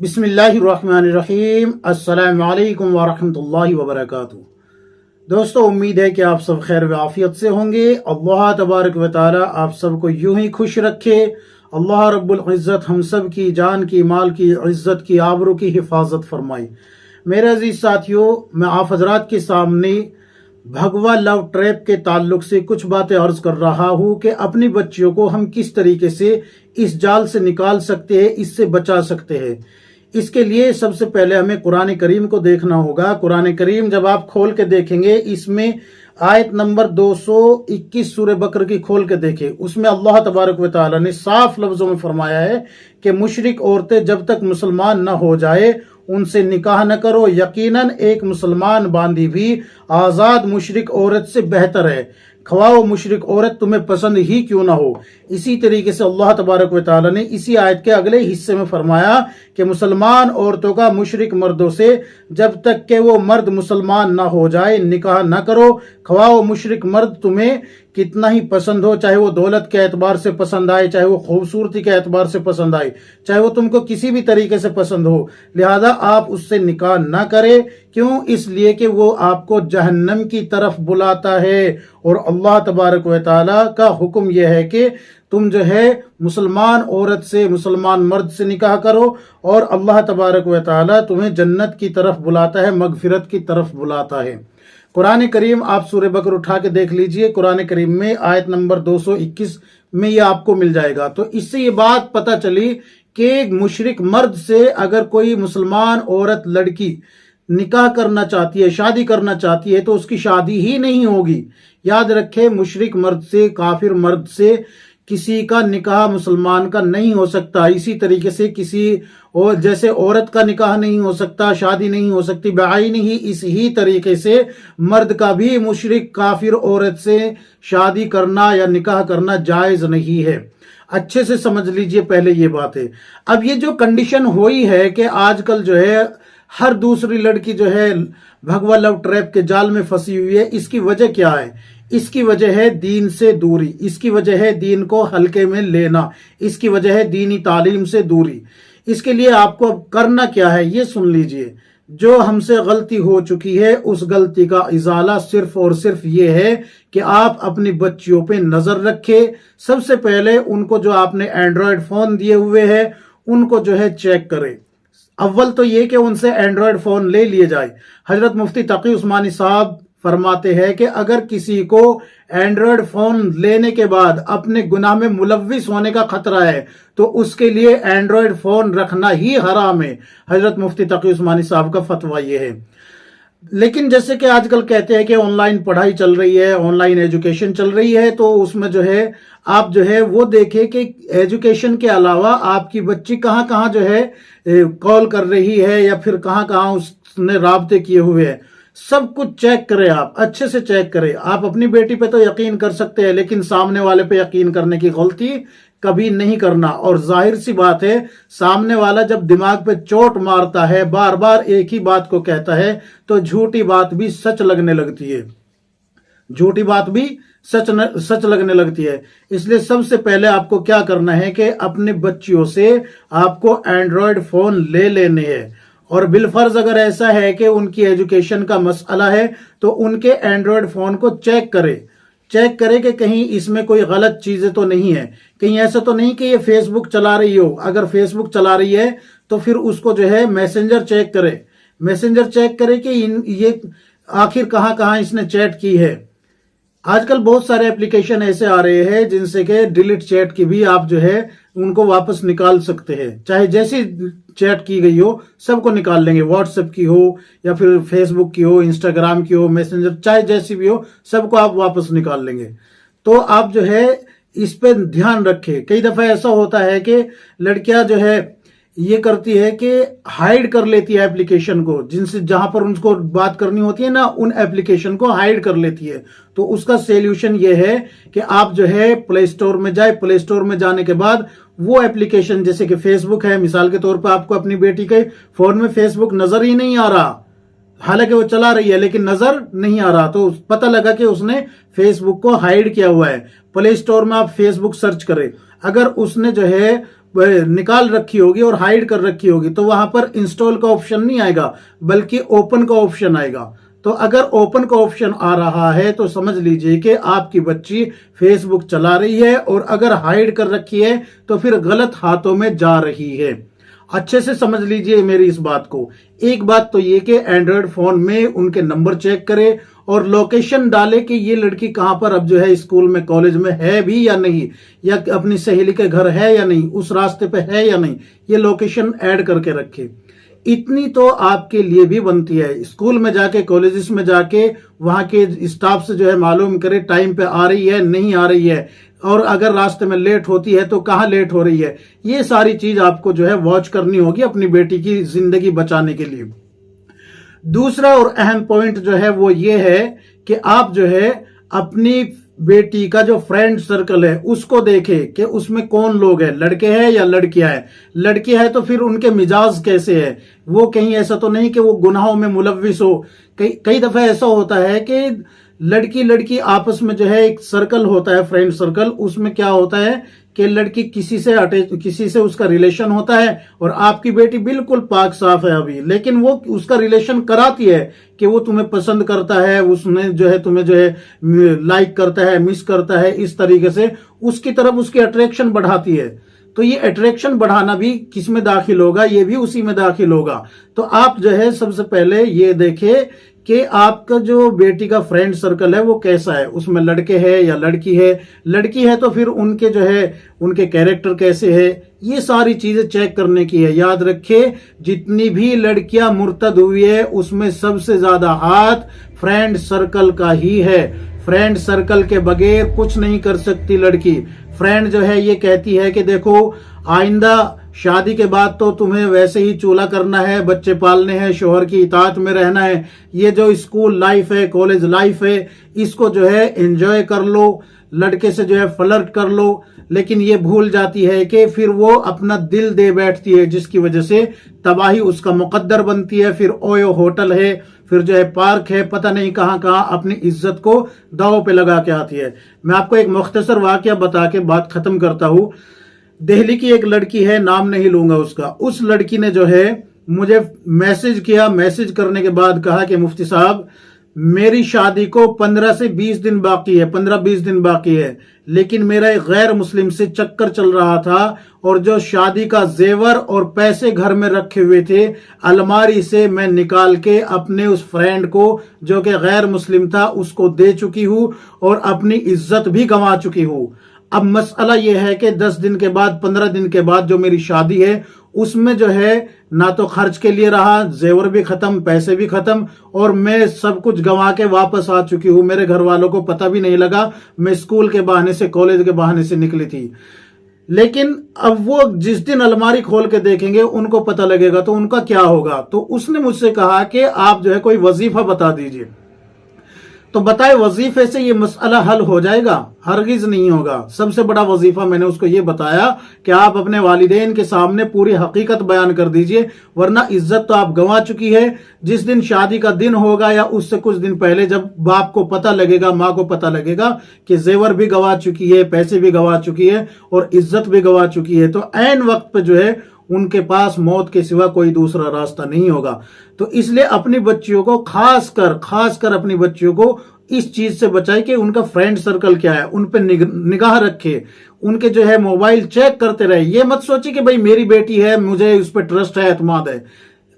बिस्मिल्लाहिर्रहमानिर्रहीम। अस्सलामु अलैकुम वरहमतुल्लाहि वबरकातुहू। दोस्तों, उम्मीद है कि आप सब खैर व आफियत से होंगे। अल्लाह तबारक व तआला आप सबको यूं ही खुश रखे। अल्लाह रब्बुल इज़्ज़त हम सब की जान की, माल की, इज़्ज़त की, आबरू की हिफाजत फरमाए। मेरे अजीज साथियों, मैं आप हजरात के सामने भगवा लव ट्रैप के ताल्लुक से कुछ बातें अर्ज कर रहा हूँ कि अपनी बच्चियों को हम किस तरीके से इस जाल से निकाल सकते हैं, इससे बचा सकते हैं। इसके लिए सबसे पहले हमें कुरान करीम को देखना होगा। कुरान करीम जब आप खोल के देखेंगे, इसमें आयत नंबर 221 सूरह बकर की खोल के देखें, उसमें अल्लाह तबारक व तआला ने साफ लफ्जों में फरमाया है कि मुशरिक औरतें जब तक मुसलमान न हो जाए उनसे निकाह न करो। यकीनन एक मुसलमान बांदी भी आजाद मुशरिक औरत से बेहतर है, खवाओ मुशरिक औरत तुम्हें पसंद ही क्यों ना हो। इसी तरीके से अल्लाह तबारक व तआला ने इसी आयत के अगले हिस्से में फरमाया कि मुसलमान औरतों का मुशरिक मर्दों से जब तक के वो मर्द मुसलमान ना हो जाए निकाह न करो। खवाओ मुशरिक मर्द तुम्हें कितना ही पसंद हो, चाहे वो दौलत के एतबार से पसंद आए, चाहे वो खूबसूरती के एतबार से पसंद आए, चाहे वो तुमको किसी भी तरीके से पसंद हो, लिहाजा आप उससे निकाह ना करें। क्यों? इसलिए कि वो आपको जहन्नम की तरफ बुलाता है। और अल्लाह तबारक व तआला का हुक्म यह है कि तुम जो है मुसलमान औरत से, मुसलमान मर्द से निकाह करो, और अल्लाह तबारक व तआला तुम्हें जन्नत की तरफ बुलाता है, मगफिरत की तरफ बुलाता है। कुरान करीम आप सूरह बकर उठा के देख लीजिए, कुरान करीम में आयत नंबर 221 में ये आपको मिल जाएगा। तो इससे ये बात पता चली कि मुशरिक मर्द से अगर कोई मुसलमान औरत लड़की निकाह करना चाहती है, शादी करना चाहती है, तो उसकी शादी ही नहीं होगी। याद रखे, मुशरिक मर्द से, काफिर मर्द से किसी का निकाह मुसलमान का नहीं हो सकता। इसी तरीके से किसी और जैसे औरत का निकाह नहीं हो सकता, शादी नहीं हो सकती, बेआईन ही इसी तरीके से मर्द का भी मुशरिक काफिर औरत से शादी करना या निकाह करना जायज नहीं है। अच्छे से समझ लीजिए पहले ये बात है। अब ये जो कंडीशन हुई है कि आजकल जो है हर दूसरी लड़की जो है भगवा लव ट्रैप के जाल में फंसी हुई है, इसकी वजह क्या है? इसकी वजह है दीन से दूरी, इसकी वजह है दीन को हल्के में लेना, इसकी वजह है दीनी तालीम से दूरी। इसके लिए आपको अब करना क्या है ये सुन लीजिए। जो हमसे गलती हो चुकी है उस गलती का इजाला सिर्फ और सिर्फ ये है कि आप अपनी बच्चियों पे नजर रखें। सबसे पहले उनको जो आपने एंड्रॉयड फोन दिए हुए हैं उनको जो है चेक करें। अव्वल तो ये कि उनसे एंड्रॉयड फोन ले लिए जाए। हजरत मुफ्ती तकी उस्मानी साहब फरमाते हैं कि अगर किसी को एंड्रॉयड फोन लेने के बाद अपने गुनाह में मुलव्विस होने का खतरा है तो उसके लिए एंड्रॉयड फोन रखना ही हराम है। हजरत मुफ्ती तकी उस्मानी साहब का फतवा ये है। लेकिन जैसे कि आजकल कहते हैं कि ऑनलाइन पढ़ाई चल रही है, ऑनलाइन एजुकेशन चल रही है, तो उसमें जो है आप जो है वो देखें कि एजुकेशन के अलावा आपकी बच्ची कहाँ कहाँ जो है कॉल कर रही है या फिर कहाँ कहाँ उसने राब्ते किए हुए हैं। सब कुछ चेक करें, आप अच्छे से चेक करें। आप अपनी बेटी पे तो यकीन कर सकते हैं, लेकिन सामने वाले पे यकीन करने की गलती कभी नहीं करना। और जाहिर सी बात है, सामने वाला जब दिमाग पे चोट मारता है, बार बार एक ही बात को कहता है, तो झूठी बात भी सच लगने लगती है, झूठी बात भी सच लगने लगती है। इसलिए सबसे पहले आपको क्या करना है कि अपने बच्चियों से आपको एंड्रॉयड फोन ले लेने हैं। और बिलफर्ज अगर ऐसा है कि उनकी एजुकेशन का मसला है तो उनके एंड्रॉयड फोन को चेक करें कि कहीं इसमें कोई गलत चीजें तो नहीं है, कहीं ऐसा तो नहीं कि ये फेसबुक चला रही हो। अगर फेसबुक चला रही है तो फिर उसको जो है मैसेंजर चेक करें कि ये आखिर कहाँ कहाँ इसने चैट की है। आजकल बहुत सारे एप्लीकेशन ऐसे आ रहे हैं जिनसे कि डिलीट चैट की भी आप जो है उनको वापस निकाल सकते हैं। चाहे जैसी चैट की गई हो सबको निकाल लेंगे, व्हाट्सएप की हो या फिर फेसबुक की हो, इंस्टाग्राम की हो, मैसेंजर, चाहे जैसी भी हो सबको आप वापस निकाल लेंगे। तो आप जो है इस पे ध्यान रखें। कई दफा ऐसा होता है कि लड़कियां जो है ये करती है कि हाइड कर लेती है एप्लीकेशन को, जिनसे जहां पर उनको बात करनी होती है ना, उन एप्लीकेशन को हाइड कर लेती है। तो उसका सोल्यूशन ये है कि आप जो है प्ले स्टोर में जाए, प्ले स्टोर में जाने के बाद वो एप्लीकेशन जैसे कि फेसबुक है, मिसाल के तौर पर आपको अपनी बेटी के फोन में फेसबुक नजर ही नहीं आ रहा, हालांकि वो चला रही है लेकिन नजर नहीं आ रहा, तो पता लगा कि उसने फेसबुक को हाइड किया हुआ है। प्ले स्टोर में आप फेसबुक सर्च करें, अगर उसने जो है निकाल रखी होगी और हाइड कर रखी होगी, तो वहां पर इंस्टॉल का ऑप्शन नहीं आएगा बल्कि ओपन का ऑप्शन आएगा। तो अगर ओपन का ऑप्शन आ रहा है तो समझ लीजिए कि आपकी बच्ची फेसबुक चला रही है, और अगर हाइड कर रखी है तो फिर गलत हाथों में जा रही है। अच्छे से समझ लीजिए मेरी इस बात को। एक बात तो ये कि एंड्रॉयड फोन में उनके नंबर चेक करे और लोकेशन डाले कि ये लड़की कहां पर अब जो है स्कूल में कॉलेज में है भी या नहीं, या अपनी सहेली के घर है या नहीं, उस रास्ते पे है या नहीं, ये लोकेशन ऐड करके रखे। इतनी तो आपके लिए भी बनती है। स्कूल में जाके कॉलेजेस में जाके वहां के स्टाफ से जो है मालूम करे टाइम पे आ रही है नहीं आ रही है, और अगर रास्ते में लेट होती है तो कहाँ लेट हो रही है। ये सारी चीज आपको जो है वॉच करनी होगी अपनी बेटी की जिंदगी बचाने के लिए। दूसरा और अहम पॉइंट जो है वो ये है कि आप जो है अपनी बेटी का जो फ्रेंड सर्कल है उसको देखें कि उसमें कौन लोग हैं, लड़के हैं या लड़कियां हैं। लड़की है तो फिर उनके मिजाज कैसे है, वो कहीं ऐसा तो नहीं कि वो गुनाहों में मुलव्विस हो। कई दफा ऐसा होता है कि लड़की लड़की आपस में जो है एक सर्कल होता है, फ्रेंड सर्कल, उसमें क्या होता है कि लड़की किसी से उसका रिलेशन होता है और आपकी बेटी बिल्कुल पाक साफ है अभी, लेकिन वो उसका रिलेशन कराती है कि वो तुम्हें पसंद करता है, उसने जो है तुम्हें जो है लाइक करता है, मिस करता है, इस तरीके से उसकी तरफ उसकी अट्रैक्शन बढ़ाती है। तो ये अट्रैक्शन बढ़ाना भी किस में दाखिल होगा, ये भी उसी में दाखिल होगा। तो आप जो है सबसे पहले ये देखें कि आपका जो बेटी का फ्रेंड सर्कल है वो कैसा है, उसमें लड़के हैं या लड़की है। लड़की है तो फिर उनके जो है उनके कैरेक्टर कैसे है, ये सारी चीजें चेक करने की है। याद रखें जितनी भी लड़कियां मुर्तद हुई है उसमें सबसे ज्यादा हाथ फ्रेंड सर्कल का ही है। फ्रेंड सर्कल के बगैर कुछ नहीं कर सकती लड़की। फ्रेंड जो है ये कहती है कि देखो आइंदा शादी के बाद तो तुम्हें वैसे ही चूल्हा करना है, बच्चे पालने हैं, शोहर की इताअत में रहना है, ये जो स्कूल लाइफ है, कॉलेज लाइफ है, इसको जो है एंजॉय कर लो, लड़के से जो है फ्लर्ट कर लो। लेकिन ये भूल जाती है कि फिर वो अपना दिल दे बैठती है, जिसकी वजह से तबाही उसका मुकद्दर बनती है। फिर ओयो होटल है, फिर जो है पार्क है, पता नहीं कहां कहां अपनी इज्जत को दांव पे लगा के आती है। मैं आपको एक मुख्तसर वाकया बता के बात खत्म करता हूं। दिल्ली की एक लड़की है, नाम नहीं लूंगा उसका, उस लड़की ने जो है मुझे मैसेज किया। मैसेज करने के बाद कहा कि मुफ्ती साहब मेरी शादी को 15 से 20 दिन बाकी है, 15-20 दिन बाकी है, लेकिन मेरा एक गैर मुस्लिम से चक्कर चल रहा था और जो शादी का जेवर और पैसे घर में रखे हुए थे अलमारी से मैं निकाल के अपने उस फ्रेंड को जो कि गैर मुस्लिम था उसको दे चुकी हूं और अपनी इज्जत भी गंवा चुकी हूं। अब मसला यह है कि 10 दिन के बाद 15 दिन के बाद जो मेरी शादी है उसमें जो है ना तो खर्च के लिए रहा, जेवर भी खत्म, पैसे भी खत्म, और मैं सब कुछ गंवा के वापस आ चुकी हूं। मेरे घर वालों को पता भी नहीं लगा, मैं स्कूल के बहाने से, कॉलेज के बहाने से निकली थी। लेकिन अब वो जिस दिन अलमारी खोल के देखेंगे उनको पता लगेगा तो उनका क्या होगा। तो उसने मुझसे कहा कि आप जो है कोई वजीफा बता दीजिए। तो बताए वजीफे से ये मसला हल हो जाएगा? हरगिज नहीं होगा। सबसे बड़ा वजीफा मैंने उसको ये बताया कि आप अपने वालिदैन के सामने पूरी हकीकत बयान कर दीजिए, वरना इज्जत तो आप गंवा चुकी है। जिस दिन शादी का दिन होगा या उससे कुछ दिन पहले जब बाप को पता लगेगा, माँ को पता लगेगा कि जेवर भी गंवा चुकी है, पैसे भी गंवा चुकी है और इज्जत भी गंवा चुकी है, तो ऐन वक्त पे जो है उनके पास मौत के सिवा कोई दूसरा रास्ता नहीं होगा। तो इसलिए अपनी बच्चियों को खासकर अपनी बच्चियों को इस चीज से बचाए कि उनका फ्रेंड सर्कल क्या है, उन पे निगाह रखे, उनके जो है मोबाइल चेक करते रहे। ये मत सोचिए कि भाई मेरी बेटी है, मुझे उस पर ट्रस्ट है, एतमाद है।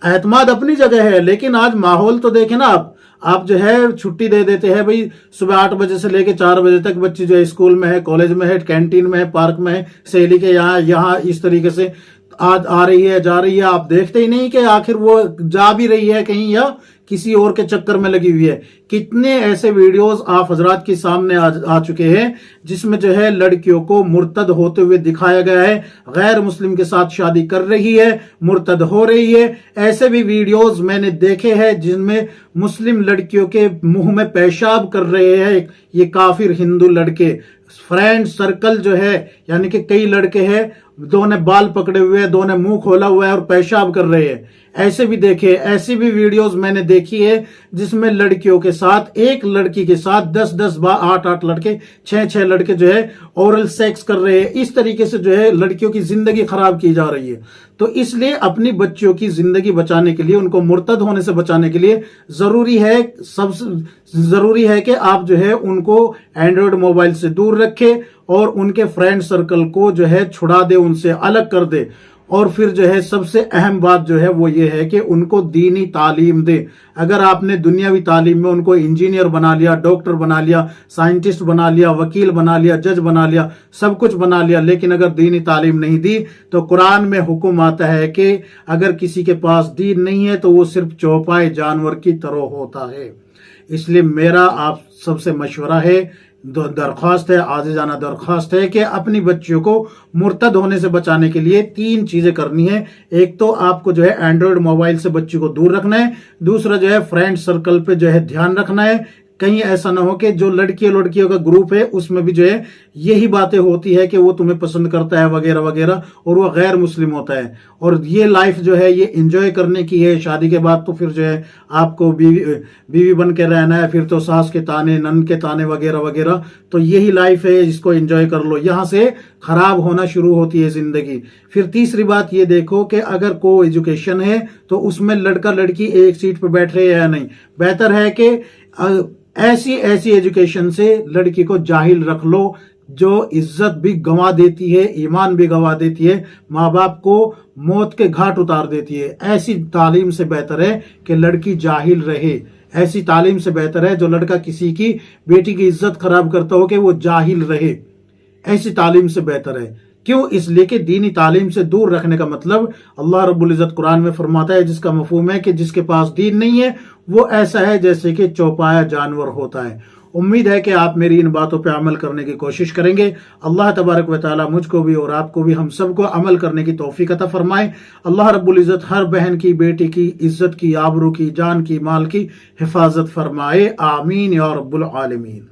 एतमाद अपनी जगह है, लेकिन आज माहौल तो देखें ना आप जो है छुट्टी दे देते हैं भाई, सुबह 8 बजे से लेकर 4 बजे तक बच्ची जो है स्कूल में है, कॉलेज में है, कैंटीन में है, पार्क में है, सहेली के यहाँ इस तरीके से आ रही है, जा रही है। आप देखते ही नहीं कि आखिर वो जा भी रही है कहीं या किसी और के चक्कर में लगी हुई है। कितने ऐसे वीडियोस आप हजरात के सामने आ चुके हैं जिसमें जो है लड़कियों को मुर्तद होते हुए दिखाया गया है, गैर मुस्लिम के साथ शादी कर रही है, मुर्तद हो रही है। ऐसे भी वीडियोस मैंने देखे हैं जिनमें मुस्लिम लड़कियों के मुंह में पेशाब कर रहे हैं ये काफिर हिंदू लड़के। फ्रेंड सर्कल जो है यानी कि कई लड़के हैं दो ने बाल पकड़े हुए हैं, दो ने मुंह खोला हुआ है और पेशाब कर रहे हैं। ऐसे भी देखे, ऐसी भी वीडियोस मैंने देखी है जिसमें लड़कियों के साथ, एक लड़की के साथ 10-10 8-8 लड़के, 6-6 लड़के जो है ओरल सेक्स कर रहे हैं। इस तरीके से जो है लड़कियों की जिंदगी खराब की जा रही है। तो इसलिए अपनी बच्चियों की जिंदगी बचाने के लिए, उनको मुर्तद होने से बचाने के लिए जरूरी है, सबसे जरूरी है कि आप जो है उनको एंड्रॉयड मोबाइल से दूर रखें और उनके फ्रेंड सर्कल को जो है छुड़ा दे, उनसे अलग कर दे। और फिर जो है सबसे अहम बात जो है वो ये है कि उनको दीनी तालीम दे। अगर आपने दुनियावी तालीम में उनको इंजीनियर बना लिया, डॉक्टर बना लिया, साइंटिस्ट बना लिया, वकील बना लिया, जज बना लिया, सब कुछ बना लिया, लेकिन अगर दीनी तालीम नहीं दी तो कुरान में हुक्म आता है कि अगर किसी के पास दीन नहीं है तो वो सिर्फ चौपाए जानवर की तरह होता है। इसलिए मेरा आप सबसे मशवरा है, दरख्वास्त है, आजिज़ाना दरख्वास्त है कि अपनी बच्चियों को मुर्तद होने से बचाने के लिए 3 चीजें करनी है। एक तो आपको जो है एंड्रॉयड मोबाइल से बच्ची को दूर रखना है, दूसरा जो है फ्रेंड सर्कल पे जो है ध्यान रखना है। कहीं ऐसा ना हो कि जो लड़कियों का ग्रुप है उसमें भी जो है यही बातें होती है कि वो तुम्हें पसंद करता है वगैरह वगैरह, और वो गैर मुस्लिम होता है। और ये लाइफ जो है ये एंजॉय करने की है। शादी के बाद तो फिर जो है आपको बीवी बन के रहना है, फिर तो सास के ताने, नंद के ताने वगैरह वगैरह। तो यही लाइफ है, इसको एंजॉय कर लो। यहां से खराब होना शुरू होती है जिंदगी। फिर तीसरी बात ये देखो कि अगर को एजुकेशन है तो उसमें लड़का लड़की एक सीट पर बैठ रहे हैं या नहीं। बेहतर है कि ऐसी एजुकेशन से लड़की को जाहिल रख लो जो इज्जत भी गंवा देती है, ईमान भी गंवा देती है, माँ बाप को मौत के घाट उतार देती है। ऐसी तालीम से बेहतर है कि लड़की जाहिल रहे। ऐसी तालीम से बेहतर है जो लड़का किसी की बेटी की इज्जत खराब करता हो कि वो जाहिल रहे। ऐसी तालीम से बेहतर है। क्यों? इसलिए कि दीनी तालीम से दूर रखने का मतलब अल्लाह रब्बुल इज्जत कुरान में फरमाता है, जिसका मफहूम है कि जिसके पास दीन नहीं है वो ऐसा है जैसे कि चौपाया जानवर होता है। उम्मीद है कि आप मेरी इन बातों पर अमल करने की कोशिश करेंगे। अल्लाह तबारक व तआला मुझको भी और आपको भी, हम सबको अमल करने की तौफीक अता फरमाए। अल्लाह रब्बुल इज्जत हर बहन की, बेटी की इज्जत की, आबरू की, जान की, माल की हिफाजत फरमाए। आमीन या रब्बुल आलमीन।